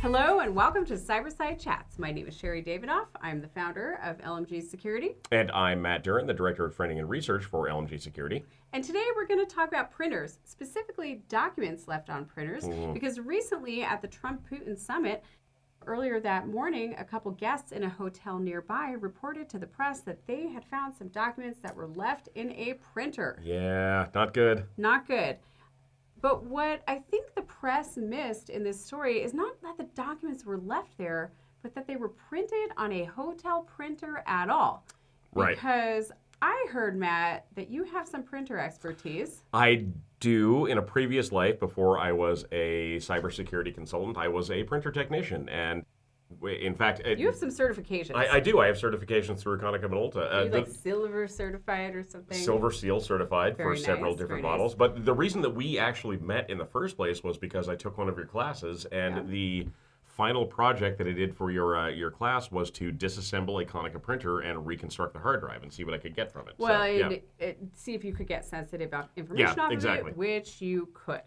Hello and welcome to Cyberside Chats. My name is Sherri Davidoff. I'm the founder of LMG Security. And I'm Matt Duran, the Director of Training and Research for LMG Security. And today we're going to talk about printers, specifically documents left on printers, because recently at the Trump-Putin summit, earlier that morning, a couple guests in a hotel nearby reported to the press that they had found some documents that were left in a printer. Yeah, not good. Not good. But what I think the press missed in this story is not that the documents were left there, but that they were printed on a hotel printer at all. Right. Because I heard, Matt, that you have some printer expertise. I do. In a previous life, before I was a cybersecurity consultant, I was a printer technician. And in fact, you have some certifications. I do. I have certifications through Konica Minolta. Are you like silver certified or something? Silver seal certified for several different models. Nice. But the reason that we actually met in the first place was because I took one of your classes, and the final project that I did for your class was to disassemble a Konica printer and reconstruct the hard drive and see what I could get from it. Well, see if you could get sensitive information off of it, which you could.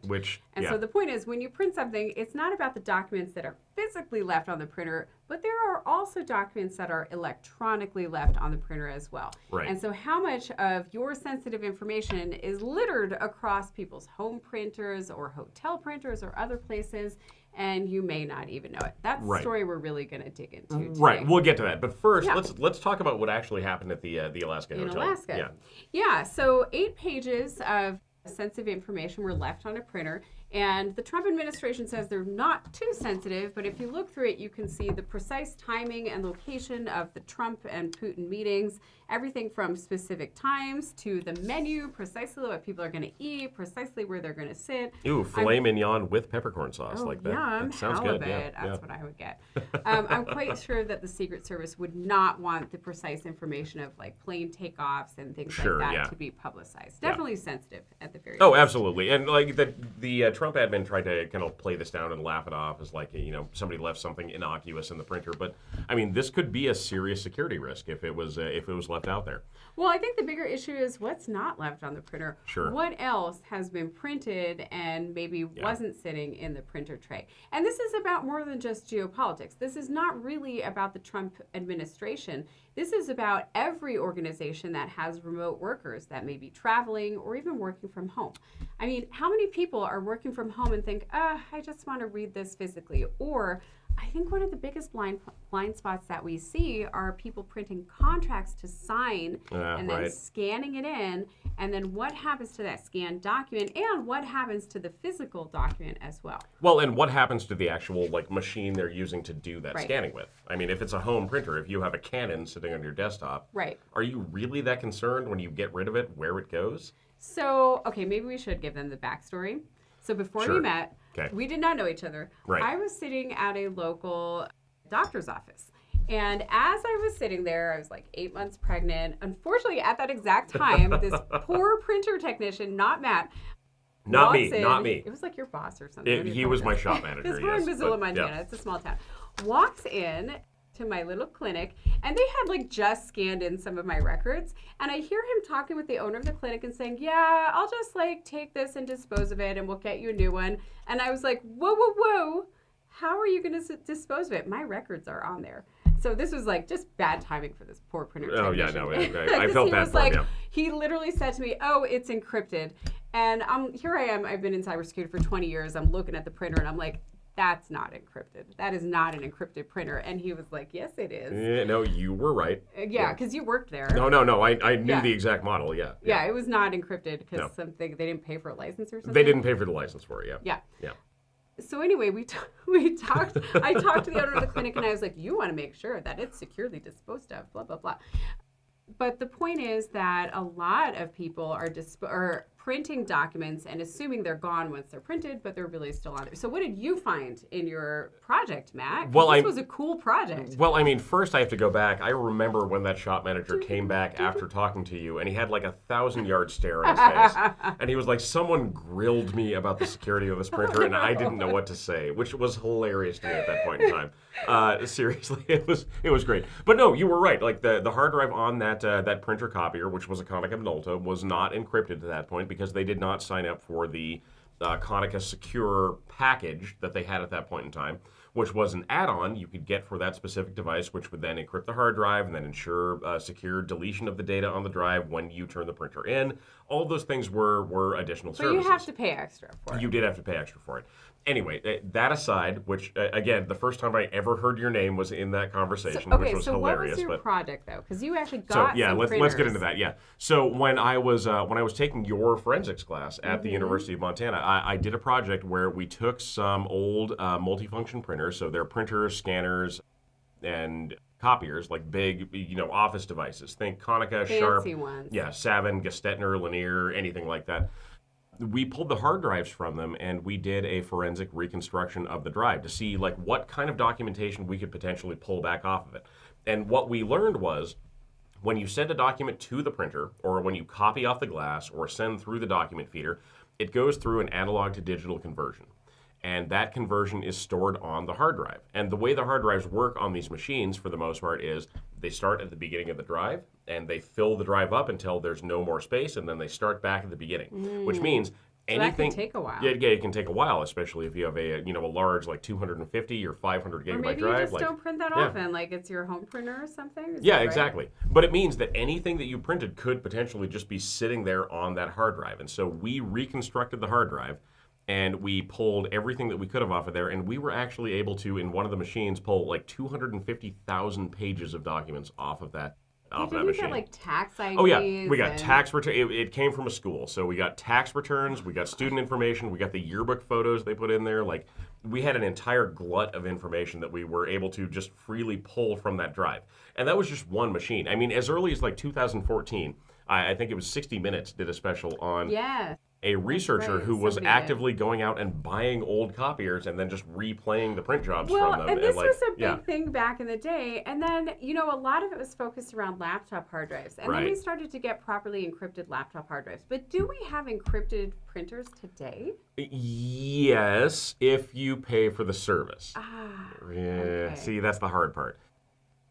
So the point is, when you print something, it's not about the documents that are physically left on the printer, but there are also documents that are electronically left on the printer as well. Right. And so how much of your sensitive information is littered across people's home printers or hotel printers or other places, and you may not even know it. That's the story we're really going to dig into today. Right, we'll get to that. But first, let's talk about what actually happened at the Alaska Hotel. In Alaska. Yeah, so 8 pages of sensitive information were left on a printer, and the Trump administration says they're not too sensitive, but if you look through it, you can see the precise timing and location of the Trump and Putin meetings, everything from specific times to the menu, precisely what people are going to eat, precisely where they're going to sit. Ooh, filet mignon with peppercorn sauce like that. Yum, that sounds good. That's what I would get. I'm quite sure that the Secret Service would not want the precise information of like plane takeoffs and things like that to be publicized. Definitely sensitive at the very least. Oh, absolutely. And like the Trump admin tried to kind of play this down and laugh it off as like, somebody left something innocuous in the printer. But I mean, this could be a serious security risk if it was left out there. Well, I think the bigger issue is what's not left on the printer. Sure. What else has been printed and maybe wasn't sitting in the printer tray? And this is about more than just geopolitics. This is not really about the Trump administration. This is about every organization that has remote workers that may be traveling or even working from home. I mean, how many people are working from home and think, I just want to read this physically? Or I think one of the biggest blind spots that we see are people printing contracts to sign and then scanning it in. And then what happens to that scanned document, and what happens to the physical document as well? Well, and what happens to the actual machine they're using to do that scanning with? I mean, if it's a home printer, if you have a Canon sitting on your desktop, are you really that concerned when you get rid of it where it goes? So, okay, maybe we should give them the backstory. So before we met, we did not know each other. I was sitting at a local doctor's office. And as I was sitting there, I was like 8 months pregnant. Unfortunately, at that exact time, this poor printer technician, not Matt, not me. It was like your boss or something. He was my shop manager. Because we're in Missoula, Montana. It's a small town. Walks in to my little clinic, and they had just scanned in some of my records, and I hear him talking with the owner of the clinic and saying, I'll just take this and dispose of it and we'll get you a new one. And I was like, whoa, how are you going to dispose of it? My records are on there. So this was just bad timing for this poor printer technician. Oh yeah, no, I felt bad for him. He literally said to me, it's encrypted. And here I am, I've been in cybersecurity for 20 years, I'm looking at the printer and I'm like, that's not encrypted. That is not an encrypted printer. And he was like, yes, it is. Yeah, no, you were right. Because you worked there. No, I knew the exact model, Yeah, it was not encrypted because they didn't pay for a license or something. They didn't pay for the license for it, Yeah. So anyway, we talked. I talked to the owner of the clinic and I was like, you want to make sure that it's securely disposed of, blah, blah, blah. But the point is that a lot of people are printing documents and assuming they're gone once they're printed, but they're really still on there. So what did you find in your project, Matt? Well, this was a cool project. Well, I mean, first I have to go back. I remember when that shop manager came back after talking to you, and he had 1,000-yard stare on his face. And he was like, someone grilled me about the security of this printer, and I didn't know what to say, which was hilarious to me at that point in time. Seriously, it was great. But no, you were right. The hard drive on that printer copier, which was a Konica Minolta, was not encrypted at that point because they did not sign up for the Konica secure package that they had at that point in time. which was an add-on you could get for that specific device, which would then encrypt the hard drive and then ensure secure deletion of the data on the drive when you turn the printer in. All of those things were additional services. But you have to pay extra for it. You did have to pay extra for it. Anyway, that aside, which, again, the first time I ever heard your name was in that conversation, which was hilarious. What was your project, though? Because you actually got let's get into that, yeah. So when I was taking your forensics class at the University of Montana, I did a project where we took some old multifunction printers, so they're printers, scanners, and copiers, like big, office devices. Think Konica, Sharp, ones. Yeah, Savin, Gestetner, Lanier, anything like that. We pulled the hard drives from them and we did a forensic reconstruction of the drive to see like what kind of documentation we could potentially pull back off of it. And what we learned was when you send a document to the printer or when you copy off the glass or send through the document feeder, it goes through an analog to digital conversion. And that conversion is stored on the hard drive. And the way the hard drives work on these machines, for the most part, is they start at the beginning of the drive, and they fill the drive up until there's no more space, and then they start back at the beginning. Which means anything... that can take a while. Yeah, it can take a while, especially if you have a large, like 250 or 500 gigabyte or maybe drive. You just don't print that often, like it's your home printer or something? Yeah, exactly. But it means that anything that you printed could potentially just be sitting there on that hard drive. And so we reconstructed the hard drive, and we pulled everything that we could have off of there, and we were actually able to, in one of the machines, pull like 250,000 pages of documents off of that machine. You got like tax IDs. Oh yeah, we got tax return. It came from a school, so we got tax returns, we got student information, we got the yearbook photos they put in there. Like we had an entire glut of information that we were able to just freely pull from that drive, and that was just one machine. I mean, as early as like 2014, I think it was 60 Minutes did a special on. Yeah. A researcher who was actively going out and buying old copiers and then just replaying the print jobs from them. And this was a big thing back in the day. And then, a lot of it was focused around laptop hard drives. And then we started to get properly encrypted laptop hard drives. But do we have encrypted printers today? Yes, if you pay for the service. Okay. See, that's the hard part.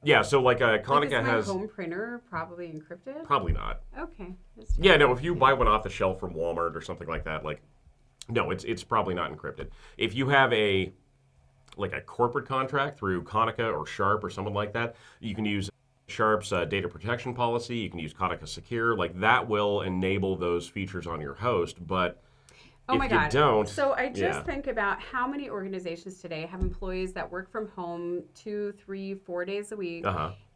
Yeah, so like Konica has... Is my home printer probably encrypted? Probably not. Okay. Yeah, no, if you buy one off the shelf from Walmart or something like that, no, it's probably not encrypted. If you have a corporate contract through Konica or Sharp or someone like that, you can use Sharp's data protection policy, you can use Konica Secure, that will enable those features on your host, but... Oh my God. Don't, so I just think about how many organizations today have employees that work from home 2, 3, 4 days a week,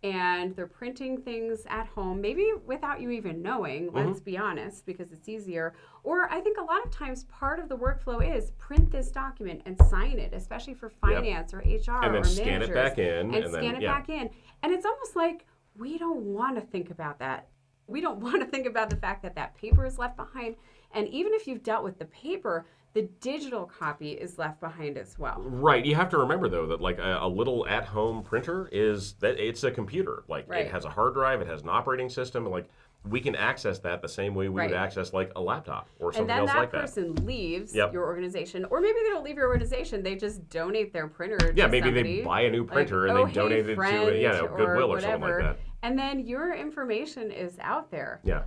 and they're printing things at home, maybe without you even knowing, let's be honest, because it's easier. Or I think a lot of times part of the workflow is print this document and sign it, especially for finance or HR and then or scan managers. it back in. And scan it back in. And it's almost like we don't want to think about that. We don't want to think about the fact that that paper is left behind. And even if you've dealt with the paper, the digital copy is left behind as well. Right. You have to remember, though, that a little at-home printer it's a computer. It has a hard drive, it has an operating system, and we can access that the same way we would access a laptop or something else like that. And then that person leaves your organization, or maybe they don't leave your organization, they just donate their printer to maybe somebody. They buy a new printer and they donate it to Goodwill or something like that. And then your information is out there. Yeah.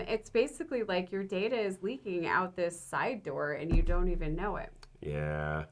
It's basically like your data is leaking out this side door and you don't even know it. Yeah.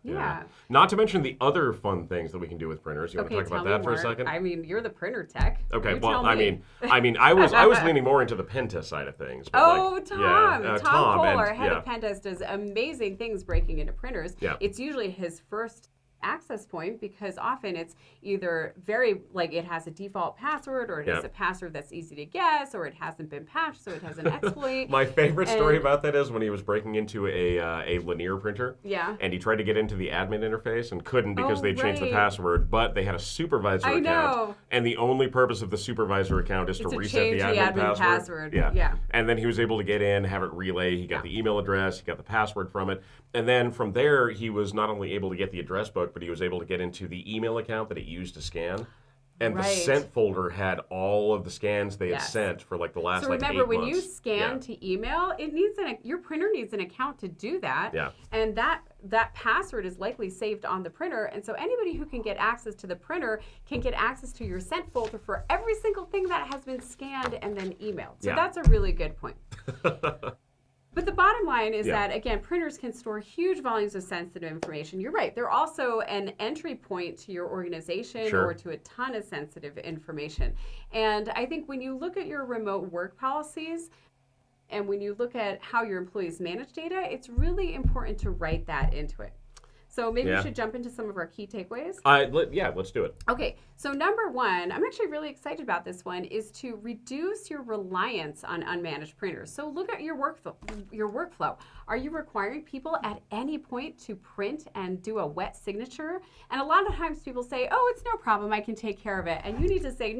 Not to mention the other fun things that we can do with printers. You want to talk about that for a second? I mean, you're the printer tech. Okay. I was leaning more into the pen test side of things. But Tom Kohler, head of pen test, does amazing things breaking into printers. Yeah. It's usually his first access point because often it's either very it has a default password or it has a password that's easy to guess or it hasn't been patched so it has an exploit. My favorite story about that is when he was breaking into a Lanier printer and he tried to get into the admin interface and couldn't because they changed the password, but they had a supervisor account and the only purpose of the supervisor account is to reset the admin password. Yeah. And then he was able to get in, have it relay, he got the email address, he got the password from it, and then from there he was not only able to get the address book, but he was able to get into the email account that he used to scan. And the sent folder had all of the scans they had sent for the last 8 months. So remember, when you scan to email, it needs your printer needs an account to do that. Yeah. And that password is likely saved on the printer. And so anybody who can get access to the printer can get access to your sent folder for every single thing that has been scanned and then emailed. So that's a really good point. But the bottom line is that, again, printers can store huge volumes of sensitive information. You're right. They're also an entry point to your organization or to a ton of sensitive information. And I think when you look at your remote work policies and when you look at how your employees manage data, it's really important to write that into it. So maybe we should jump into some of our key takeaways. Let's do it. Okay, so number one, I'm actually really excited about this one, is to reduce your reliance on unmanaged printers. So look at your workflow. Are you requiring people at any point to print and do a wet signature? And a lot of times people say, oh, it's no problem, I can take care of it. And you need to say,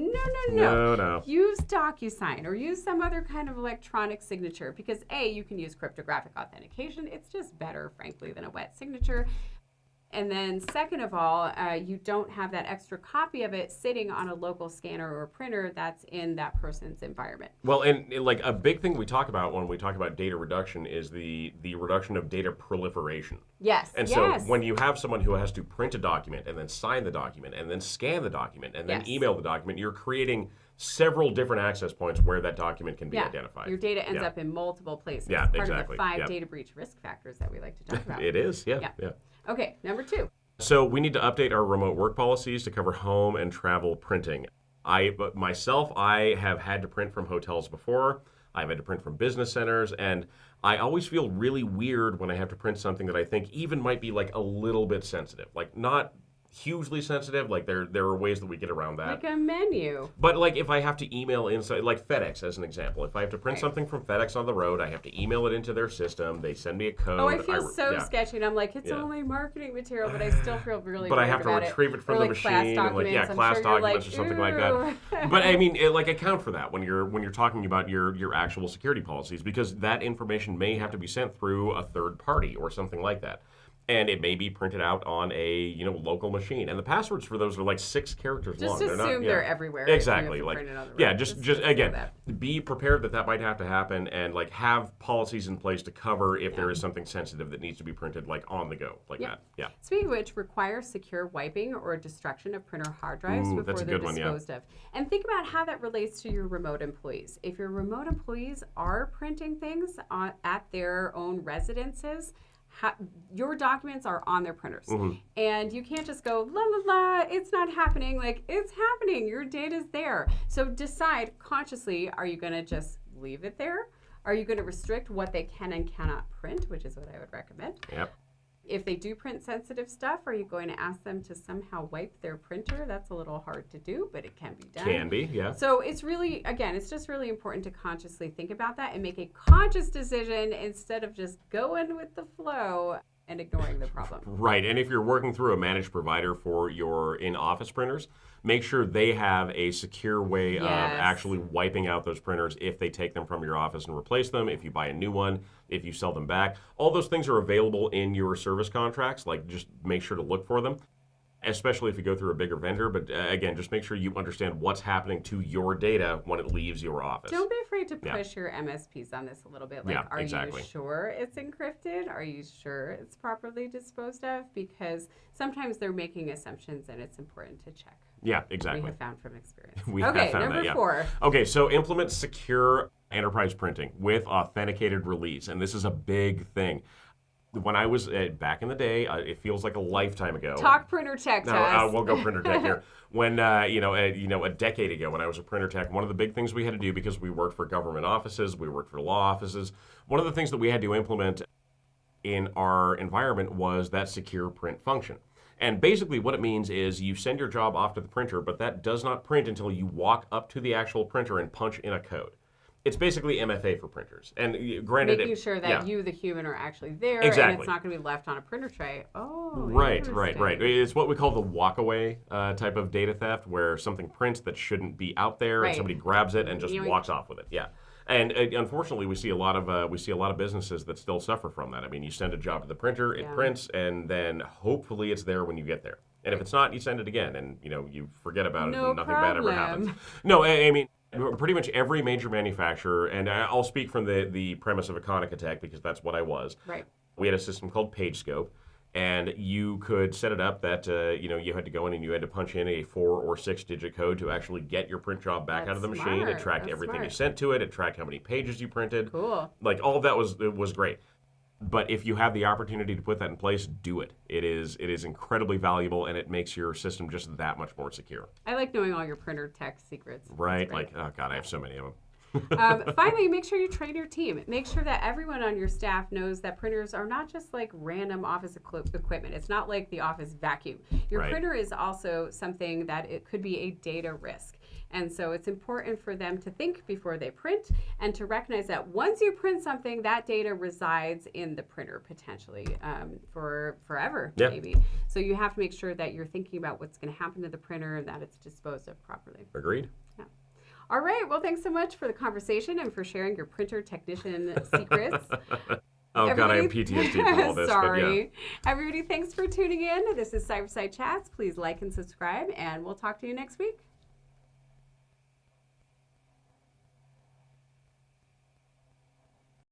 no. Use DocuSign or use some other kind of electronic signature because A, you can use cryptographic authentication. It's just better, frankly, than a wet signature. And then second of all, you don't have that extra copy of it sitting on a local scanner or printer that's in that person's environment. Well, and like a big thing we talk about when we talk about data reduction is the reduction of data proliferation. Yes. And so when you have someone who has to print a document and then sign the document and then scan the document and then email the document, you're creating several different access points where that document can be identified. Your data ends up in multiple places. Yeah, part of the 5 data breach risk factors that we like to talk about. It is, yeah. Okay, number 2. So we need to update our remote work policies to cover home and travel printing. I have had to print from hotels before. I've had to print from business centers, and I always feel really weird when I have to print something that I think even might be like a little bit sensitive, like not hugely sensitive. Like there are ways that we get around that. Like a menu. But like if I have to email inside, like FedEx as an example, if I have to print something from FedEx on the road, I have to email it into their system. They send me a code. Oh, I feel so sketchy, and I'm like, it's only marketing material, but I still feel really. But I have to retrieve it from the machine, and class documents or something like that. But I mean, account for that when you're talking about your actual security policies, because that information may have to be sent through a third party or something like that. And it may be printed out on a local machine, and the passwords for those are like 6 characters long. Just assume they're everywhere. Exactly. Just again, be prepared that might have to happen, and like have policies in place to cover if there is something sensitive that needs to be printed like on the go like that. Yeah. Speaking of which, require secure wiping or destruction of printer hard drives before they're disposed of. And think about how that relates to your remote employees. If your remote employees are printing things at their own residences, your documents are on their printers. And you can't just go, la, la, la, it's not happening. Like, it's happening. Your data's there. So decide consciously, are you going to just leave it there? Are you going to restrict what they can and cannot print, which is what I would recommend? Yep. If they do print sensitive stuff, are you going to ask them to somehow wipe their printer? That's a little hard to do, but it can be done. Can be, yeah. So it's really, again, it's just really important to consciously think about that and make a conscious decision instead of just going with the flow and ignoring the problem. Right, and if you're working through a managed provider for your in-office printers, make sure they have a secure way of actually wiping out those printers if they take them from your office and replace them, if you buy a new one, if you sell them back. All those things are available in your service contracts. Like, just make sure to look for them, especially if you go through a bigger vendor. But again, just make sure you understand what's happening to your data when it leaves your office. Don't be afraid to push your MSPs on this a little bit. Like, are you sure it's encrypted? Are you sure it's properly disposed of? Because sometimes they're making assumptions, and it's important to check. Yeah, exactly. We have found from experience. Okay, number 4. Okay, so implement secure enterprise printing with authenticated release. And this is a big thing. When I was back in the day, it feels like a lifetime ago. Talk printer tech, No, we'll go printer tech here. When a decade ago, when I was a printer tech, one of the big things we had to do, because we worked for government offices, we worked for law offices, one of the things that we had to implement in our environment was that secure print function. And basically what it means is you send your job off to the printer, but that does not print until you walk up to the actual printer and punch in a code. It's basically MFA for printers. And granted, making sure that you, the human, are actually there, and it's not going to be left on a printer tray. Oh, right. It's what we call the walk-away type of data theft, where something prints that shouldn't be out there, and somebody grabs it and just walks off with it. Yeah. And unfortunately, we see a lot of businesses that still suffer from that. I mean, you send a job to the printer, it prints, and then hopefully it's there when you get there. And if it's not, you send it again, and you forget about it, and nothing bad ever happens. No, I mean, pretty much every major manufacturer, and I'll speak from the premise of Econica Tech because that's what I was. Right. We had a system called PageScope. And you could set it up that you had to go in and you had to punch in a 4 or 6 digit code to actually get your print job back out of the machine. It tracked everything you sent to it. It tracked how many pages you printed. Cool. Like all of that was great. But if you have the opportunity to put that in place, do it. It is incredibly valuable, and it makes your system just that much more secure. I like knowing all your printer tech secrets. Right? Like, oh God, I have so many of them. Finally, make sure you train your team. Make sure that everyone on your staff knows that printers are not just like random office equipment. It's not like the office vacuum. Your printer is also something that it could be a data risk. And so it's important for them to think before they print and to recognize that once you print something, that data resides in the printer potentially for forever, maybe. So you have to make sure that you're thinking about what's going to happen to the printer and that it's disposed of properly. Agreed. Yeah. All right. Well, thanks so much for the conversation and for sharing your printer technician secrets. Oh, God, I have PTSD from all this. Sorry. But yeah. Everybody, thanks for tuning in. This is Cyberside Chats. Please like and subscribe, and we'll talk to you next week.